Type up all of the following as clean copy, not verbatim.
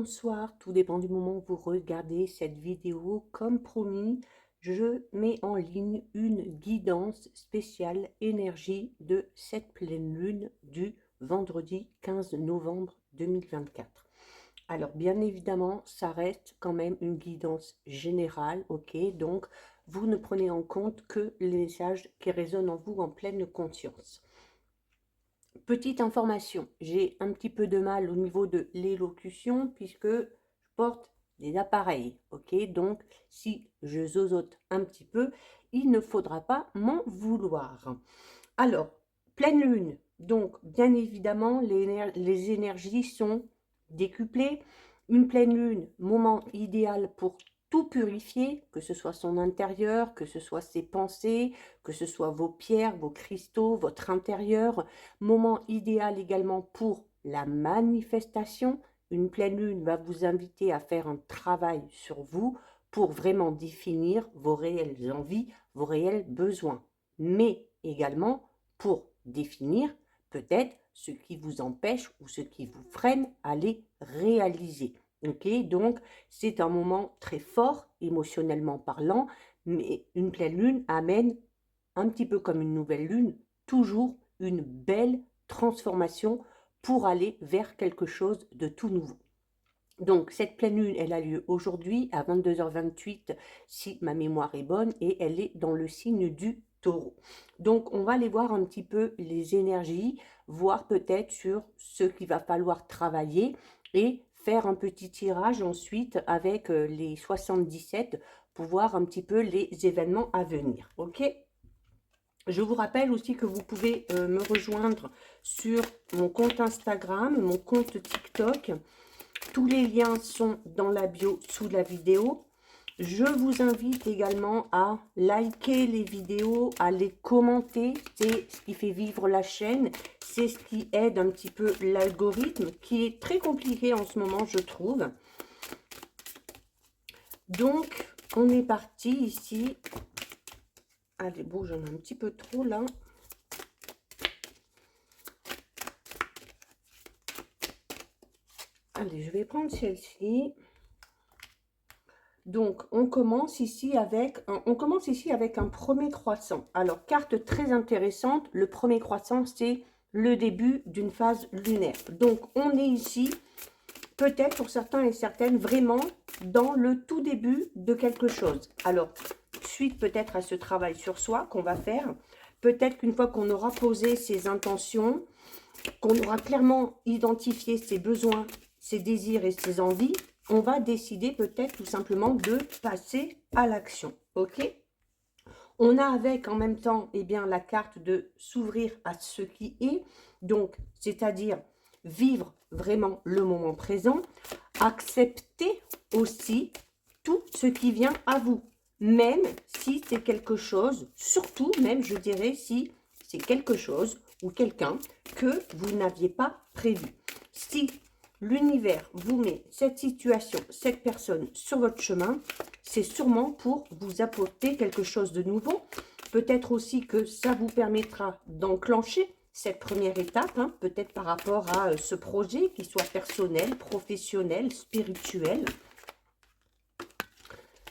bonsoir, tout dépend du moment où vous regardez cette vidéo. Comme promis, je mets en ligne une guidance spéciale énergie de cette pleine lune du vendredi 15 novembre 2024. Alors bien évidemment, ça reste quand même une guidance générale, ok? Donc vous ne prenez en compte que les messages qui résonnent en vous en pleine conscience. Petite information, j'ai un petit peu de mal au niveau de l'élocution puisque je porte des appareils, ok? Donc, si je zozote un petit peu, il ne faudra pas m'en vouloir. Alors, pleine lune, donc bien évidemment, les énergies sont décuplées. Une pleine lune, moment idéal pour tout purifier, que ce soit son intérieur, que ce soit ses pensées, que ce soit vos pierres, vos cristaux, votre intérieur. Moment idéal également pour la manifestation. Une pleine lune va vous inviter à faire un travail sur vous pour vraiment définir vos réelles envies, vos réels besoins. Mais également pour définir peut-être ce qui vous empêche ou ce qui vous freine à les réaliser. Ok, donc c'est un moment très fort émotionnellement parlant, mais une pleine lune amène un petit peu comme une nouvelle lune, toujours une belle transformation pour aller vers quelque chose de tout nouveau. Donc cette pleine lune, elle a lieu aujourd'hui à 22h28 si ma mémoire est bonne et elle est dans le signe du Taureau. Donc on va aller voir un petit peu les énergies, voir peut-être sur ce qu'il va falloir travailler et faire un petit tirage ensuite avec les 77 pour voir un petit peu les événements à venir. Ok? Je vous rappelle aussi que vous pouvez me rejoindre sur mon compte Instagram, mon compte TikTok. Tous les liens sont dans la bio sous la vidéo. Je vous invite également à liker les vidéos, à les commenter. C'est ce qui fait vivre la chaîne. C'est ce qui aide un petit peu l'algorithme, qui est très compliqué en ce moment, je trouve. Donc, on est parti ici. Allez, bon, j'en ai un petit peu trop là. Allez, je vais prendre celle-ci. Donc, on commence ici avec un premier croissant. Alors, carte très intéressante. Le premier croissant, c'est le début d'une phase lunaire. Donc, on est ici, peut-être pour certains et certaines, vraiment dans le tout début de quelque chose. Alors, suite peut-être à ce travail sur soi qu'on va faire, peut-être qu'une fois qu'on aura posé ses intentions, qu'on aura clairement identifié ses besoins, ses désirs et ses envies, on va décider peut-être tout simplement de passer à l'action. Ok? On a avec en même temps la carte de s'ouvrir à ce qui est, donc c'est-à-dire vivre vraiment le moment présent, accepter aussi tout ce qui vient à vous, même si c'est quelque chose, surtout même je dirais si c'est quelque chose ou quelqu'un que vous n'aviez pas prévu. Si l'univers vous met cette situation, cette personne sur votre chemin, c'est sûrement pour vous apporter quelque chose de nouveau. Peut-être aussi que ça vous permettra d'enclencher cette première étape, hein, peut-être par rapport à ce projet, qu'il soit personnel, professionnel, spirituel.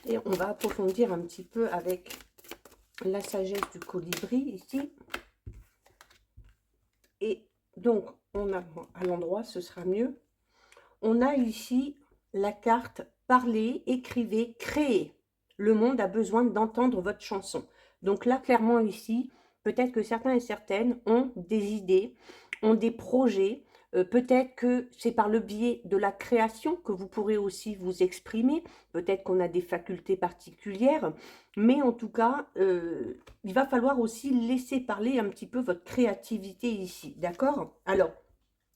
Et on va approfondir un petit peu avec la sagesse du colibri ici. Et donc, on a à l'endroit, ce sera mieux. On a ici la carte parler, écrivez, créer. Le monde a besoin d'entendre votre chanson. Donc là, clairement ici, peut-être que certains et certaines ont des idées, ont des projets. Peut-être que c'est par le biais de la création que vous pourrez aussi vous exprimer. Peut-être qu'on a des facultés particulières. Mais en tout cas, il va falloir aussi laisser parler un petit peu votre créativité ici. D'accord? Alors,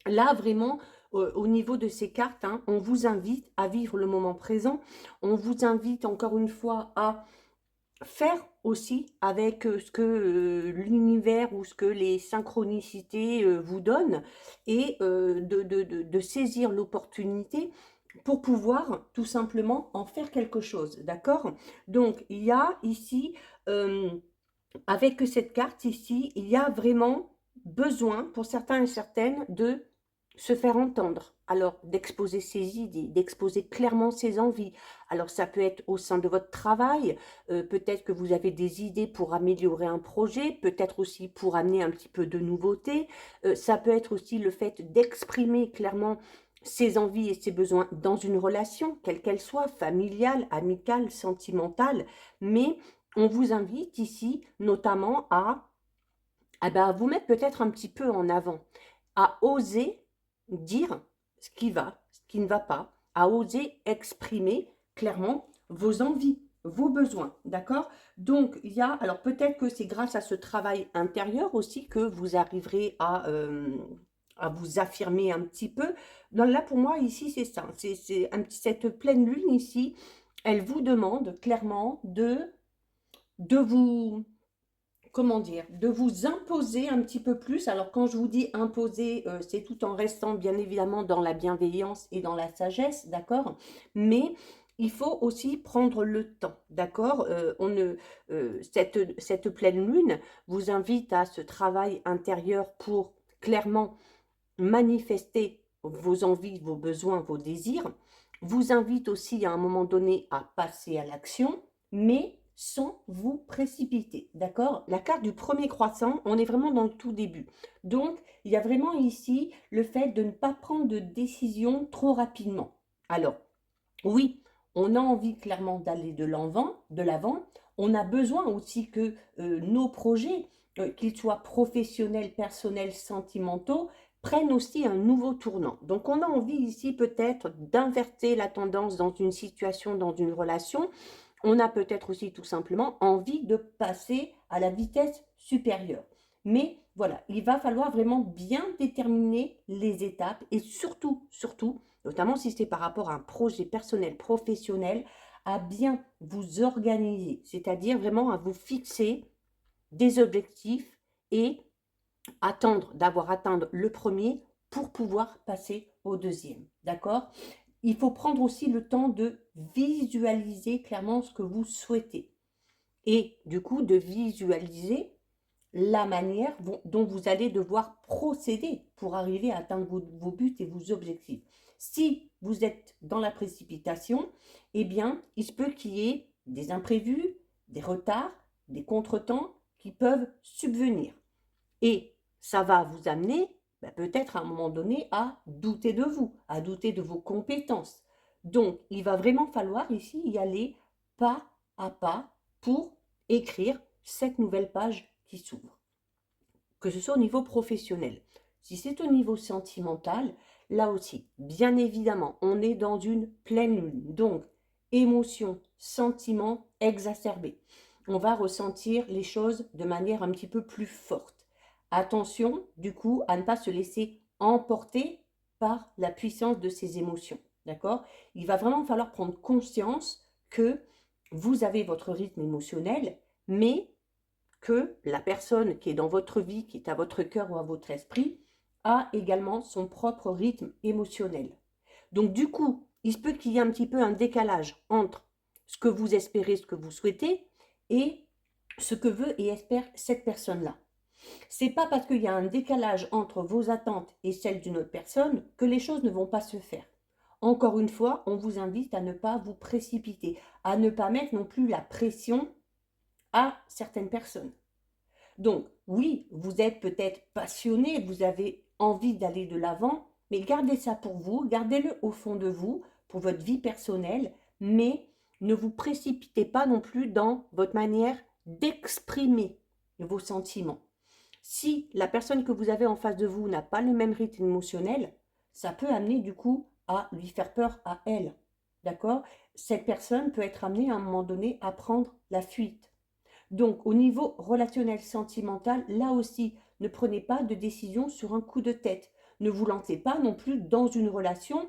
là, vraiment, au niveau de ces cartes, hein, on vous invite à vivre le moment présent. On vous invite encore une fois à faire aussi avec ce que l'univers ou ce que les synchronicités vous donnent et de saisir l'opportunité pour pouvoir tout simplement en faire quelque chose. D'accord? Donc, il y a ici, avec cette carte ici, il y a vraiment besoin pour certains et certaines de se faire entendre. alors d'exposer ses idées, d'exposer clairement ses envies. Alors ça peut être au sein de votre travail, peut-être que vous avez des idées pour améliorer un projet, peut-être aussi pour amener un petit peu de nouveauté. Ça peut être aussi le fait d'exprimer clairement ses envies et ses besoins dans une relation, quelle qu'elle soit, familiale, amicale, sentimentale. Mais on vous invite ici notamment à vous mettre peut-être un petit peu en avant, à oser dire ce qui va, ce qui ne va pas, à oser exprimer clairement vos envies, vos besoins, d'accord? Donc, il y a, alors peut-être que c'est grâce à ce travail intérieur aussi que vous arriverez à vous affirmer un petit peu. Donc là, pour moi, ici, c'est ça. Cette pleine lune ici, elle vous demande clairement de vous, comment dire, de vous imposer un petit peu plus. Alors quand je vous dis imposer, c'est tout en restant bien évidemment dans la bienveillance et dans la sagesse, d'accord? Mais il faut aussi prendre le temps, d'accord? Cette pleine lune vous invite à ce travail intérieur pour clairement manifester vos envies, vos besoins, vos désirs, vous invite aussi à un moment donné à passer à l'action, mais sans vous précipiter, d'accord? La carte du premier croissant, on est vraiment dans le tout début. Donc, il y a vraiment ici le fait de ne pas prendre de décision trop rapidement. Alors, oui, on a envie clairement d'aller de l'avant. On a besoin aussi que nos projets, qu'ils soient professionnels, personnels, sentimentaux, prennent aussi un nouveau tournant. Donc on a envie ici peut-être d'inverser la tendance dans une situation, dans une relation. On a peut-être aussi tout simplement envie de passer à la vitesse supérieure. Mais voilà, il va falloir vraiment bien déterminer les étapes et surtout, notamment si c'est par rapport à un projet personnel, professionnel, à bien vous organiser, c'est-à-dire vraiment à vous fixer des objectifs et d'avoir atteint le premier pour pouvoir passer au deuxième. D'accord? Il faut prendre aussi le temps de visualiser clairement ce que vous souhaitez et du coup de visualiser la manière dont vous allez devoir procéder pour arriver à atteindre vos buts et vos objectifs. Si vous êtes dans la précipitation, eh bien, il se peut qu'il y ait des imprévus, des retards, des contretemps qui peuvent subvenir. Et ça va vous amener peut-être à un moment donné à douter de vous, à douter de vos compétences. Donc, il va vraiment falloir ici y aller pas à pas pour écrire cette nouvelle page qui s'ouvre. Que ce soit au niveau professionnel. Si c'est au niveau sentimental, là aussi, bien évidemment, on est dans une pleine lune. Donc, émotions, sentiments exacerbés. On va ressentir les choses de manière un petit peu plus forte. Attention, du coup, à ne pas se laisser emporter par la puissance de ces émotions. D'accord? Il va vraiment falloir prendre conscience que vous avez votre rythme émotionnel, mais que la personne qui est dans votre vie, qui est à votre cœur ou à votre esprit, a également son propre rythme émotionnel. Donc du coup, il se peut qu'il y ait un petit peu un décalage entre ce que vous espérez, ce que vous souhaitez, et ce que veut et espère cette personne-là. C'est pas parce qu'il y a un décalage entre vos attentes et celles d'une autre personne que les choses ne vont pas se faire. Encore une fois, on vous invite à ne pas vous précipiter, à ne pas mettre non plus la pression à certaines personnes. Donc, oui, vous êtes peut-être passionné, vous avez envie d'aller de l'avant, mais gardez ça pour vous, gardez-le au fond de vous, pour votre vie personnelle, mais ne vous précipitez pas non plus dans votre manière d'exprimer vos sentiments. Si la personne que vous avez en face de vous n'a pas le même rythme émotionnel, ça peut amener du coup à lui faire peur à elle. D'accord? Cette personne peut être amenée à un moment donné à prendre la fuite. Donc, au niveau relationnel sentimental, là aussi, ne prenez pas de décision sur un coup de tête. Ne vous lancez pas non plus dans une relation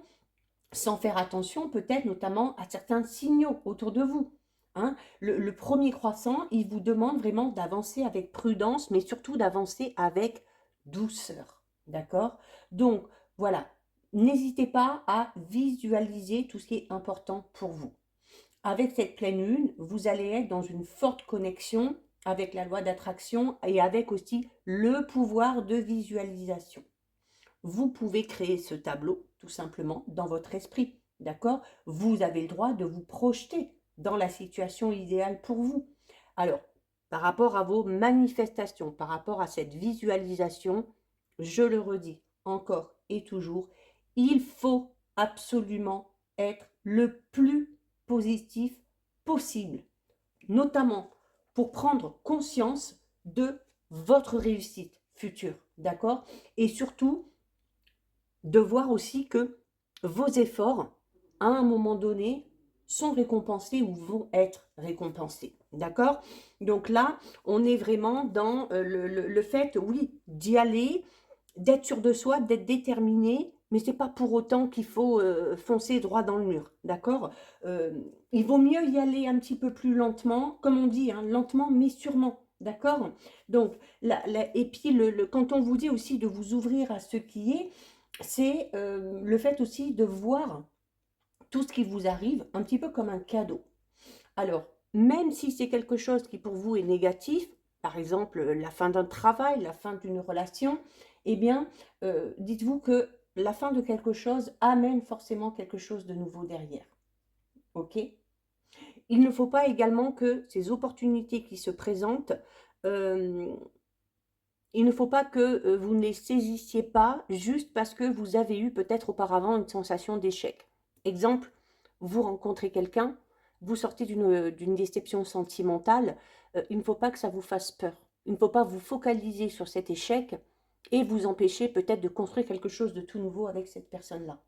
sans faire attention peut-être notamment à certains signaux autour de vous. Hein. Le premier croissant, il vous demande vraiment d'avancer avec prudence, mais surtout d'avancer avec douceur. D'accord? Donc, voilà. N'hésitez pas à visualiser tout ce qui est important pour vous. Avec cette pleine lune, vous allez être dans une forte connexion avec la loi d'attraction et avec aussi le pouvoir de visualisation. vous pouvez créer ce tableau tout simplement dans votre esprit. D'accord? Vous avez le droit de vous projeter dans la situation idéale pour vous. Alors, par rapport à vos manifestations, par rapport à cette visualisation, je le redis encore et toujours, il faut absolument être le plus positif possible, notamment pour prendre conscience de votre réussite future, d'accord? Et surtout, de voir aussi que vos efforts, à un moment donné, sont récompensés ou vont être récompensés. D'accord? Donc là, on est vraiment dans le fait, oui, d'y aller, d'être sûr de soi, d'être déterminé, mais c'est pas pour autant qu'il faut foncer droit dans le mur. D'accord? Euh, il vaut mieux y aller un petit peu plus lentement, comme on dit, hein, lentement mais sûrement. D'accord? Donc, et puis quand on vous dit aussi de vous ouvrir à ce qui est, c'est le fait aussi de voir tout ce qui vous arrive un petit peu comme un cadeau. Alors, même si c'est quelque chose qui pour vous est négatif, par exemple la fin d'un travail, la fin d'une relation, eh bien, dites-vous que la fin de quelque chose amène forcément quelque chose de nouveau derrière. Ok? Il ne faut pas également que ces opportunités qui se présentent, euh, il ne faut pas que vous ne les saisissiez pas juste parce que vous avez eu peut-être auparavant une sensation d'échec. Exemple, vous rencontrez quelqu'un, vous sortez d'une déception sentimentale, il ne faut pas que ça vous fasse peur. Il ne faut pas vous focaliser sur cet échec et vous empêcher peut-être de construire quelque chose de tout nouveau avec cette personne-là.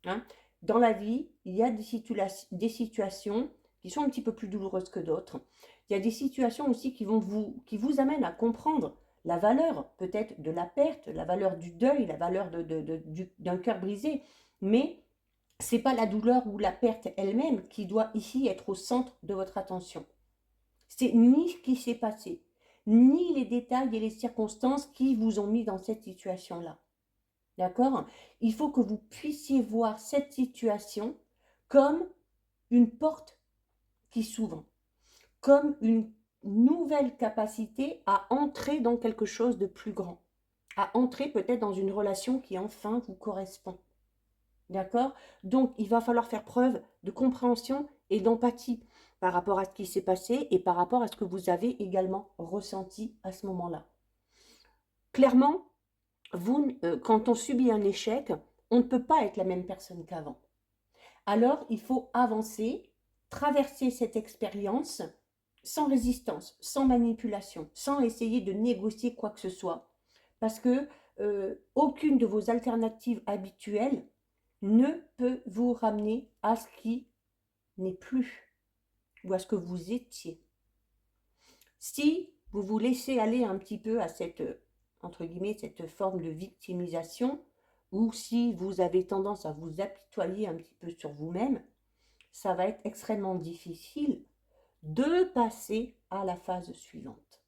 Hein. Dans la vie, il y a des situations qui sont un petit peu plus douloureuses que d'autres. Il y a des situations aussi qui vous amènent à comprendre la valeur peut-être de la perte, la valeur du deuil, la valeur d'un cœur brisé. Mais ce n'est pas la douleur ou la perte elle-même qui doit ici être au centre de votre attention. C'est ni ce qui s'est passé, ni les détails et les circonstances qui vous ont mis dans cette situation-là. D'accord? Il faut que vous puissiez voir cette situation comme une porte qui s'ouvre, comme une nouvelle capacité à entrer dans quelque chose de plus grand, à entrer peut-être dans une relation qui enfin vous correspond. D'accord? Donc, il va falloir faire preuve de compréhension et d'empathie par rapport à ce qui s'est passé et par rapport à ce que vous avez également ressenti à ce moment-là. Clairement, quand on subit un échec, on ne peut pas être la même personne qu'avant. Alors, il faut avancer, traverser cette expérience sans résistance, sans manipulation, sans essayer de négocier quoi que ce soit. Parce que aucune de vos alternatives habituelles ne peut vous ramener à ce qui n'est plus ou à ce que vous étiez. Si vous vous laissez aller un petit peu à cette, entre guillemets, cette forme de victimisation, ou si vous avez tendance à vous apitoyer un petit peu sur vous-même, ça va être extrêmement difficile de passer à la phase suivante.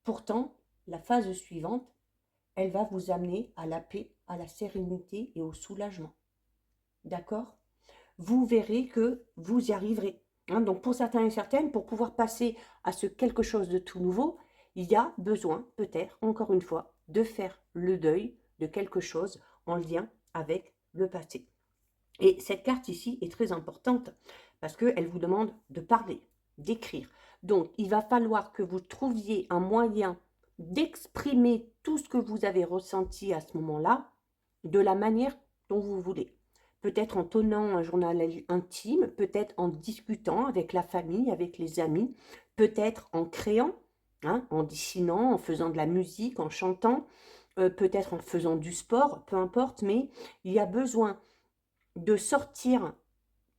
Pourtant, la phase suivante, elle va vous amener à la paix, à la sérénité et au soulagement. D'accord? Vous verrez que vous y arriverez. Hein, donc pour certains et certaines, pour pouvoir passer à ce quelque chose de tout nouveau, il y a besoin, peut-être, encore une fois, de faire le deuil de quelque chose en lien avec le passé. Et cette carte ici est très importante parce qu'elle vous demande de parler, d'écrire. Donc, il va falloir que vous trouviez un moyen d'exprimer tout ce que vous avez ressenti à ce moment-là de la manière dont vous voulez. Peut-être en tenant un journal intime, peut-être en discutant avec la famille, avec les amis, peut-être en créant, hein, en dessinant, en faisant de la musique, en chantant, peut-être en faisant du sport, peu importe, mais il y a besoin de sortir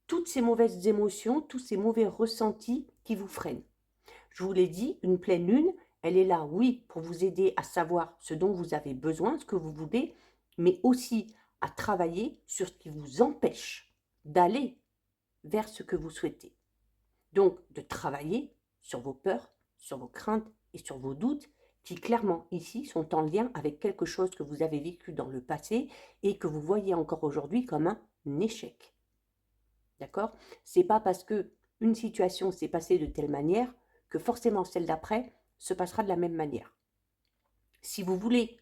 toutes ces mauvaises émotions, tous ces mauvais ressentis qui vous freinent. Je vous l'ai dit, une pleine lune, elle est là, oui, pour vous aider à savoir ce dont vous avez besoin, ce que vous voulez, mais aussi à travailler sur ce qui vous empêche d'aller vers ce que vous souhaitez. Donc, de travailler sur vos peurs, sur vos craintes et sur vos doutes qui, clairement, ici, sont en lien avec quelque chose que vous avez vécu dans le passé et que vous voyez encore aujourd'hui comme un échec. D'accord? C'est pas parce que une situation s'est passée de telle manière que forcément celle d'après se passera de la même manière. Si vous voulez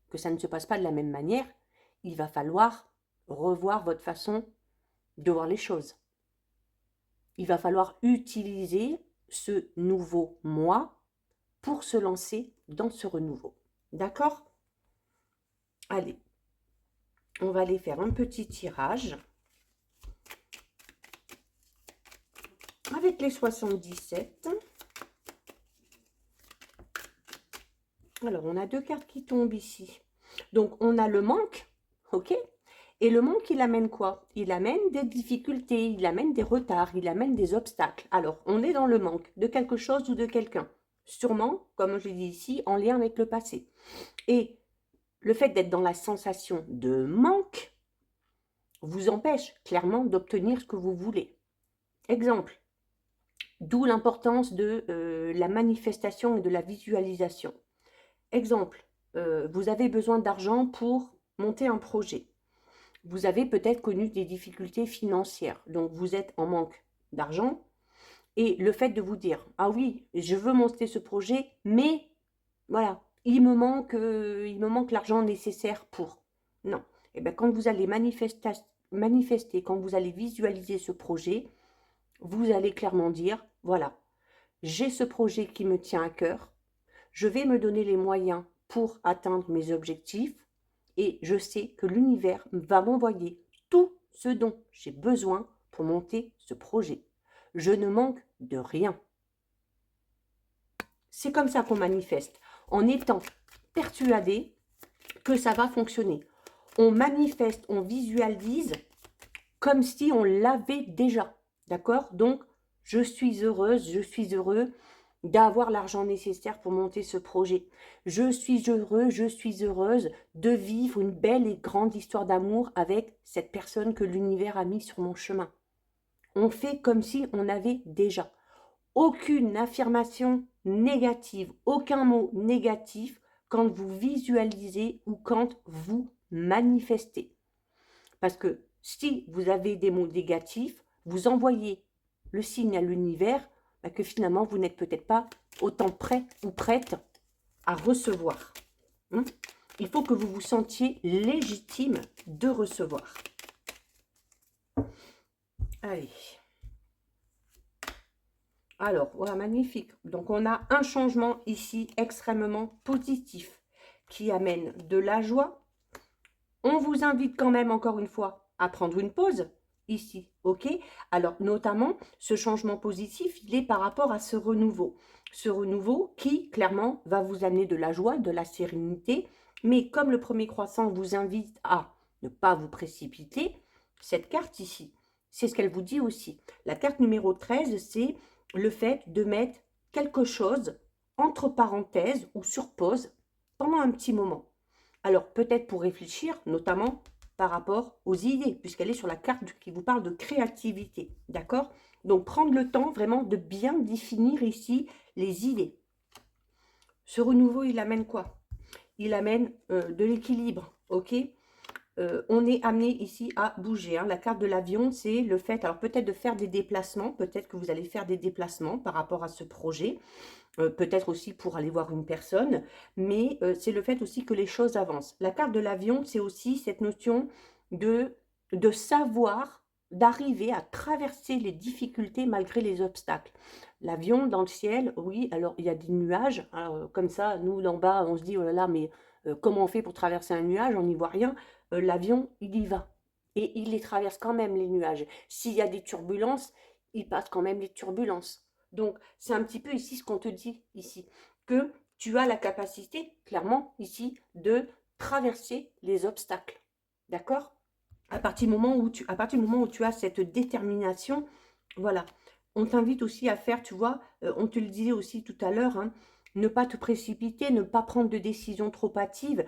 que ça ne se passe pas de la même manière, il va falloir revoir votre façon de voir les choses. Il va falloir utiliser ce nouveau moi pour se lancer dans ce renouveau. D'accord? Allez, on va aller faire un petit tirage avec les 77. Alors, on a 2 cartes qui tombent ici. Donc, on a le manque, ok? Et le manque, il amène quoi? Il amène des difficultés, il amène des retards, il amène des obstacles. Alors, on est dans le manque de quelque chose ou de quelqu'un. Sûrement, comme je l'ai dit ici, en lien avec le passé. Et le fait d'être dans la sensation de manque vous empêche clairement d'obtenir ce que vous voulez. Exemple, d'où l'importance de la manifestation et de la visualisation. Exemple, vous avez besoin d'argent pour monter un projet. Vous avez peut-être connu des difficultés financières, donc vous êtes en manque d'argent. Et le fait de vous dire, ah oui, je veux monter ce projet, mais voilà, il me manque l'argent nécessaire pour. Non. Et bien, quand vous allez manifester, quand vous allez visualiser ce projet, vous allez clairement dire, voilà, j'ai ce projet qui me tient à cœur, je vais me donner les moyens pour atteindre mes objectifs et je sais que l'univers va m'envoyer tout ce dont j'ai besoin pour monter ce projet. Je ne manque de rien. C'est comme ça qu'on manifeste, en étant persuadé que ça va fonctionner. On manifeste, on visualise comme si on l'avait déjà. D'accord? Donc, je suis heureuse, je suis heureux d'avoir l'argent nécessaire pour monter ce projet. Je suis heureux, je suis heureuse de vivre une belle et grande histoire d'amour avec cette personne que l'univers a mis sur mon chemin. On fait comme si on avait déjà. Aucune affirmation négative, aucun mot négatif quand vous visualisez ou quand vous manifestez. Parce que si vous avez des mots négatifs, vous envoyez le signe à l'univers que finalement, vous n'êtes peut-être pas autant prêt ou prête à recevoir. Il faut que vous vous sentiez légitime de recevoir. Allez. Alors, voilà, magnifique. Donc, on a un changement ici extrêmement positif qui amène de la joie. On vous invite quand même, encore une fois, à prendre une pause ici, ok? Alors, notamment, ce changement positif, il est par rapport à ce renouveau. Ce renouveau qui, clairement, va vous amener de la joie, de la sérénité. Mais comme le premier croissant vous invite à ne pas vous précipiter, cette carte ici, c'est ce qu'elle vous dit aussi. La carte numéro 13, c'est le fait de mettre quelque chose entre parenthèses ou sur pause pendant un petit moment. Alors, peut-être pour réfléchir, notamment par rapport aux idées, puisqu'elle est sur la carte qui vous parle de créativité, d'accord? Donc, prendre le temps vraiment de bien définir ici les idées. Ce renouveau, il amène quoi? Il amène de l'équilibre, ok? On est amené ici à bouger. La carte de l'avion, c'est le fait, alors peut-être de faire des déplacements, peut-être que vous allez faire des déplacements par rapport à ce projet, peut-être aussi pour aller voir une personne, mais c'est le fait aussi que les choses avancent. La carte de l'avion, c'est aussi cette notion de savoir, d'arriver à traverser les difficultés malgré les obstacles. L'avion dans le ciel, oui, alors il y a des nuages, comme ça, nous d'en bas, on se dit, oh là là, mais comment on fait pour traverser un nuage? On n'y voit rien. L'avion, il y va. Et il les traverse quand même, les nuages. S'il y a des turbulences, il passe quand même les turbulences. Donc, c'est un petit peu ici ce qu'on te dit, ici. Que tu as la capacité, clairement, ici, de traverser les obstacles. D'accord? À partir du moment où tu as cette détermination, voilà. On t'invite aussi à faire, tu vois, on te le disait aussi tout à l'heure, ne pas te précipiter, ne pas prendre de décisions trop hâtives.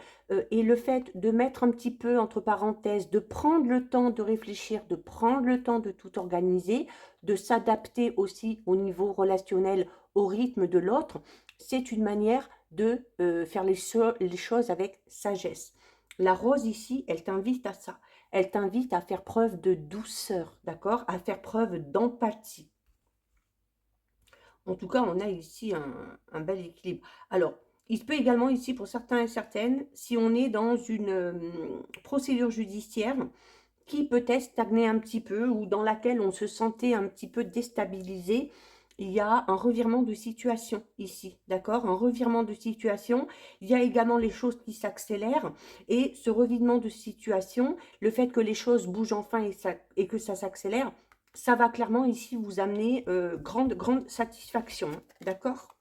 Et le fait de mettre un petit peu entre parenthèses, de prendre le temps de réfléchir, de prendre le temps de tout organiser, de s'adapter aussi au niveau relationnel, au rythme de l'autre, c'est une manière de faire les choses avec sagesse. La rose ici, elle t'invite à ça. Elle t'invite à faire preuve de douceur, d'accord? À faire preuve d'empathie. En tout cas, on a ici un bel équilibre. Alors, Il se peut également ici, pour certains et certaines, si on est dans une procédure judiciaire qui peut-être stagnait un petit peu ou dans laquelle on se sentait un petit peu déstabilisé, il y a un revirement de situation ici, d'accord? Un revirement de situation. Il y a également les choses qui s'accélèrent et ce revirement de situation, le fait que les choses bougent enfin et que ça s'accélère, ça va clairement ici vous amener grande satisfaction, d'accord?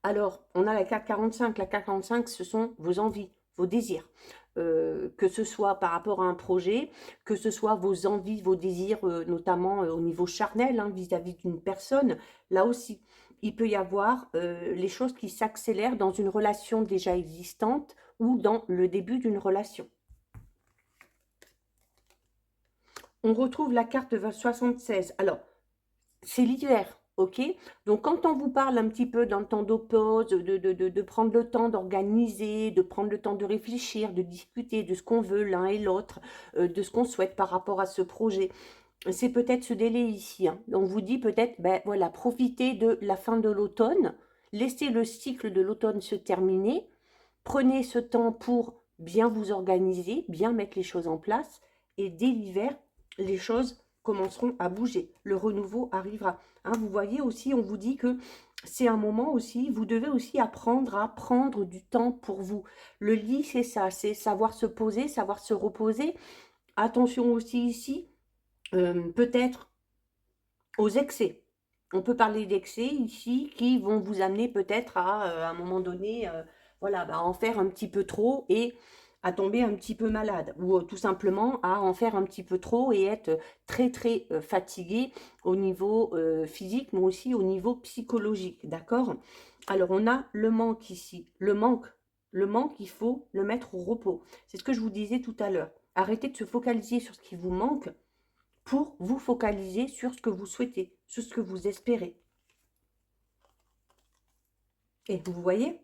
Alors, on a la carte 45. La carte 45, ce sont vos envies, vos désirs. Que ce soit par rapport à un projet, que ce soit vos envies, vos désirs, notamment au niveau charnel, hein, vis-à-vis d'une personne. Là aussi, il peut y avoir les choses qui s'accélèrent dans une relation déjà existante ou dans le début d'une relation. On retrouve la carte 76. Alors, c'est l'hiver, ok? Donc, quand on vous parle un petit peu dans le temps de pause, de prendre le temps d'organiser, de prendre le temps de réfléchir, de discuter de ce qu'on veut l'un et l'autre, de ce qu'on souhaite par rapport à ce projet, c'est peut-être ce délai ici, hein. On vous dit peut-être, ben voilà, profitez de la fin de l'automne, laissez le cycle de l'automne se terminer, prenez ce temps pour bien vous organiser, bien mettre les choses en place, et dès l'hiver, les choses commenceront à bouger. Le renouveau arrivera. Hein, vous voyez aussi, on vous dit que c'est un moment aussi, vous devez aussi apprendre à prendre du temps pour vous. Le lit, c'est ça, c'est savoir se poser, savoir se reposer. Attention aussi ici, peut-être aux excès. On peut parler d'excès ici qui vont vous amener peut-être à un moment donné, voilà, bah, en faire un petit peu trop et à tomber un petit peu malade ou tout simplement à en faire un petit peu trop et être très fatigué au niveau physique mais aussi au niveau psychologique, d'accord? Alors on a le manque ici, le manque, il faut le mettre au repos. C'est ce que je vous disais tout à l'heure. Arrêtez de se focaliser sur ce qui vous manque pour vous focaliser sur ce que vous souhaitez, sur ce que vous espérez. Et vous voyez,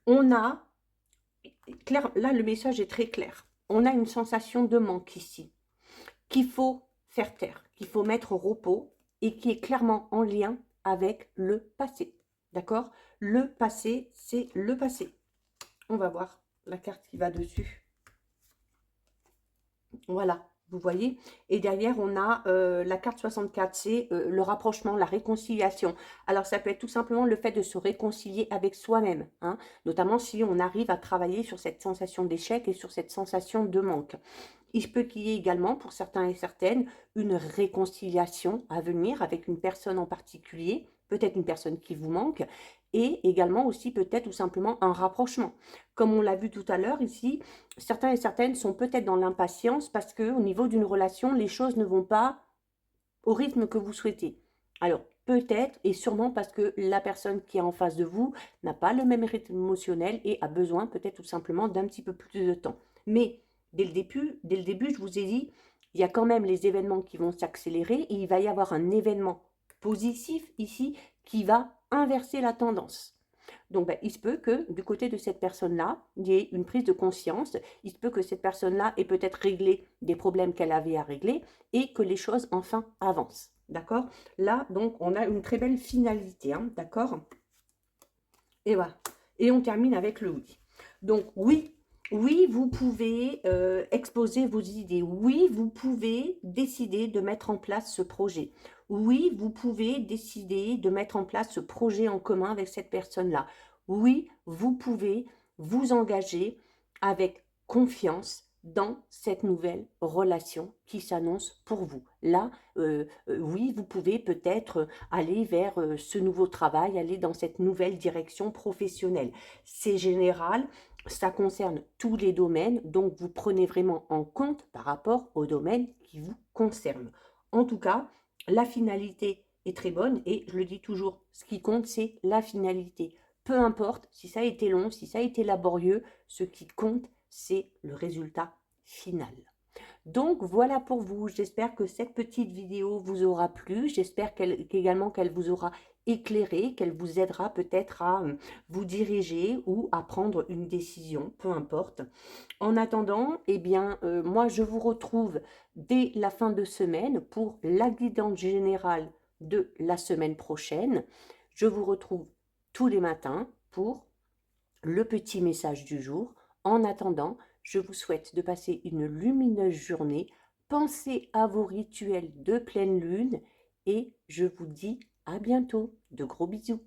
on a, clair, là le message est très clair, on a une sensation de manque ici, qu'il faut faire taire, qu'il faut mettre au repos et qui est clairement en lien avec le passé. D'accord? Le passé, c'est le passé. On va voir la carte qui va dessus. Voilà, vous voyez. Et derrière, on a la carte 64, c'est le rapprochement, la réconciliation. Alors, ça peut être tout simplement le fait de se réconcilier avec soi-même, hein, notamment si on arrive à travailler sur cette sensation d'échec et sur cette sensation de manque. Il se peut qu'il y ait également, pour certains et certaines, une réconciliation à venir avec une personne en particulier, peut-être une personne qui vous manque, et également aussi peut-être tout simplement un rapprochement. Comme on l'a vu tout à l'heure ici, certains et certaines sont peut-être dans l'impatience parce qu'au niveau d'une relation, les choses ne vont pas au rythme que vous souhaitez. Alors, peut-être et sûrement parce que la personne qui est en face de vous n'a pas le même rythme émotionnel et a besoin peut-être tout simplement d'un petit peu plus de temps. Mais dès le début, je vous ai dit, il y a quand même les événements qui vont s'accélérer et il va y avoir un événement positif ici qui va inverser la tendance. Donc, ben, il se peut que du côté de cette personne-là, il y ait une prise de conscience. Il se peut que cette personne-là ait peut-être réglé des problèmes qu'elle avait à régler et que les choses enfin avancent. D'accord? Là, donc, on a une très belle finalité. Hein, d'accord? Et voilà. Et on termine avec le oui. Donc, oui. Oui, vous pouvez exposer vos idées. Oui, vous pouvez décider de mettre en place ce projet. Oui, vous pouvez décider de mettre en place ce projet en commun avec cette personne-là. Oui, vous pouvez vous engager avec confiance dans cette nouvelle relation qui s'annonce pour vous. Là, oui, vous pouvez peut-être aller vers ce nouveau travail, aller dans cette nouvelle direction professionnelle. C'est général, ça concerne tous les domaines, donc vous prenez vraiment en compte par rapport au domaine qui vous concerne. En tout cas, la finalité est très bonne et je le dis toujours, ce qui compte, c'est la finalité. Peu importe si ça a été long, si ça a été laborieux, ce qui compte, c'est le résultat final. Donc voilà pour vous, j'espère que cette petite vidéo vous aura plu, j'espère qu'également qu'elle vous aura éclairé, qu'elle vous aidera peut-être à vous diriger ou à prendre une décision, peu importe. En attendant, eh bien, moi je vous retrouve dès la fin de semaine pour la guidance générale de la semaine prochaine. Je vous retrouve tous les matins pour le petit message du jour. En attendant, je vous souhaite de passer une lumineuse journée. Pensez à vos rituels de pleine lune et je vous dis à bientôt. De gros bisous.